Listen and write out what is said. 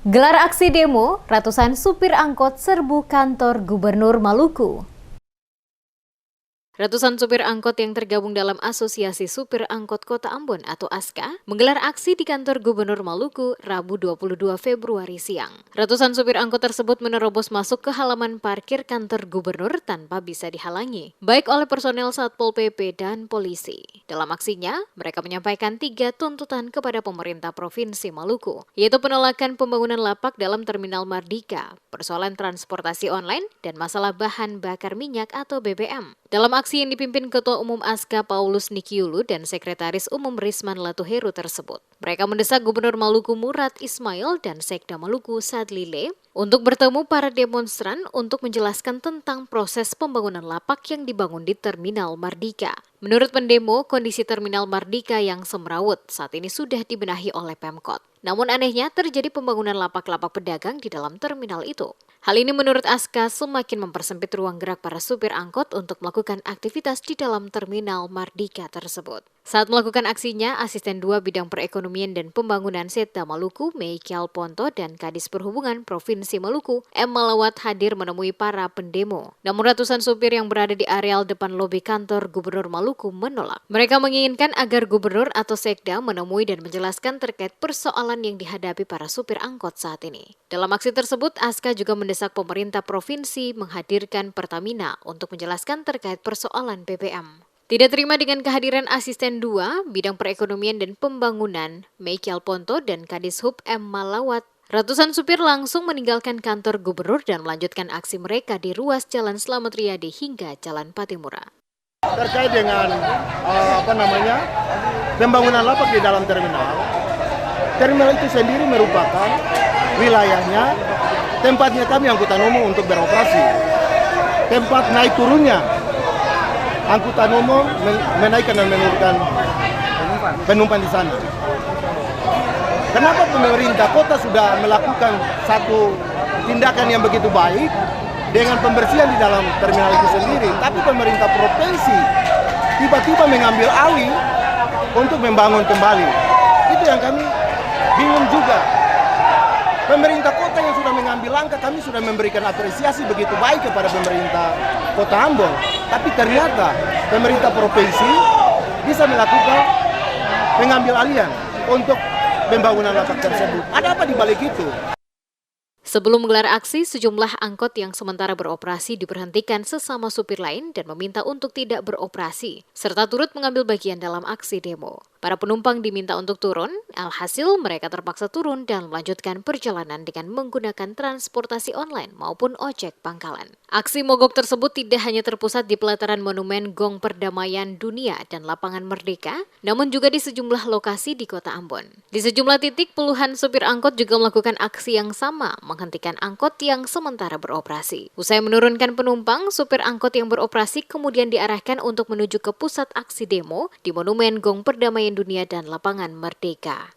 Gelar aksi demo, ratusan supir angkot serbu kantor Gubernur Maluku. Ratusan supir angkot yang tergabung dalam Asosiasi Supir Angkot Kota Ambon atau ASKA menggelar aksi di kantor Gubernur Maluku Rabu 22 Februari siang. Ratusan supir angkot tersebut menerobos masuk ke halaman parkir kantor Gubernur tanpa bisa dihalangi, baik oleh personel Satpol PP dan polisi. Dalam aksinya, mereka menyampaikan 3 tuntutan kepada pemerintah Provinsi Maluku, yaitu penolakan pembangunan lapak dalam Terminal Mardika, persoalan transportasi online, dan masalah bahan bakar minyak atau BBM. Dalam aksi yang dipimpin Ketua Umum ASKA Paulus Nikiulu dan Sekretaris Umum Risman Latuheru tersebut, mereka mendesak Gubernur Maluku Murad Ismail dan Sekda Maluku Sadlile untuk bertemu para demonstran untuk menjelaskan tentang proses pembangunan lapak yang dibangun di Terminal Mardika. Menurut pendemo, kondisi Terminal Mardika yang semrawut saat ini sudah dibenahi oleh Pemkot. Namun anehnya terjadi pembangunan lapak-lapak pedagang di dalam terminal itu. Hal ini menurut ASKA semakin mempersempit ruang gerak para supir angkot untuk melakukan aktivitas di dalam Terminal Mardika tersebut. Saat melakukan aksinya, Asisten 2 Bidang Perekonomian dan Pembangunan Setda Maluku, Meikal Ponto, dan Kadis Perhubungan Provinsi Maluku, M. Malawat hadir menemui para pendemo. Namun ratusan supir yang berada di areal depan lobi kantor Gubernur Maluku menolak. Mereka menginginkan agar Gubernur atau Sekda menemui dan menjelaskan terkait persoalan yang dihadapi para supir angkot saat ini. Dalam aksi tersebut, ASKA juga mendesak pemerintah provinsi menghadirkan Pertamina untuk menjelaskan terkait persoalan BBM. Tidak terima dengan kehadiran Asisten 2 Bidang Perekonomian dan Pembangunan, Meikal Ponto, dan Kadis Hub M. Malawat, ratusan supir langsung meninggalkan kantor gubernur dan melanjutkan aksi mereka di ruas Jalan Slamet Riyadi hingga Jalan Patimura. Terkait dengan pembangunan lapak di dalam terminal. Terminal itu sendiri merupakan wilayahnya, tempatnya kami angkutan umum untuk beroperasi. Tempat naik turunnya angkutan umum menaikkan dan menurunkan penumpang di sana. Kenapa pemerintah kota sudah melakukan satu tindakan yang begitu baik dengan pembersihan di dalam terminal itu sendiri, tapi pemerintah provinsi tiba-tiba mengambil alih untuk membangun kembali. Itu yang kami bingung juga. Pemerintah kota yang sudah mengambil langkah, kami sudah memberikan apresiasi begitu baik kepada pemerintah Kota Ambon. Tapi ternyata pemerintah provinsi bisa melakukan pengambil alihan untuk pembangunan lapak tersebut. Ada apa di balik itu? Sebelum menggelar aksi, sejumlah angkot yang sementara beroperasi diberhentikan sesama supir lain dan meminta untuk tidak beroperasi, serta turut mengambil bagian dalam aksi demo. Para penumpang diminta untuk turun, alhasil mereka terpaksa turun dan melanjutkan perjalanan dengan menggunakan transportasi online maupun ojek pangkalan. Aksi mogok tersebut tidak hanya terpusat di pelataran Monumen Gong Perdamaian Dunia dan Lapangan Merdeka, namun juga di sejumlah lokasi di Kota Ambon. Di sejumlah titik, puluhan supir angkot juga melakukan aksi yang sama, menghentikan angkot yang sementara beroperasi. Usai menurunkan penumpang, supir angkot yang beroperasi kemudian diarahkan untuk menuju ke pusat aksi demo di Monumen Gong Perdamaian Dunia dan Lapangan Merdeka.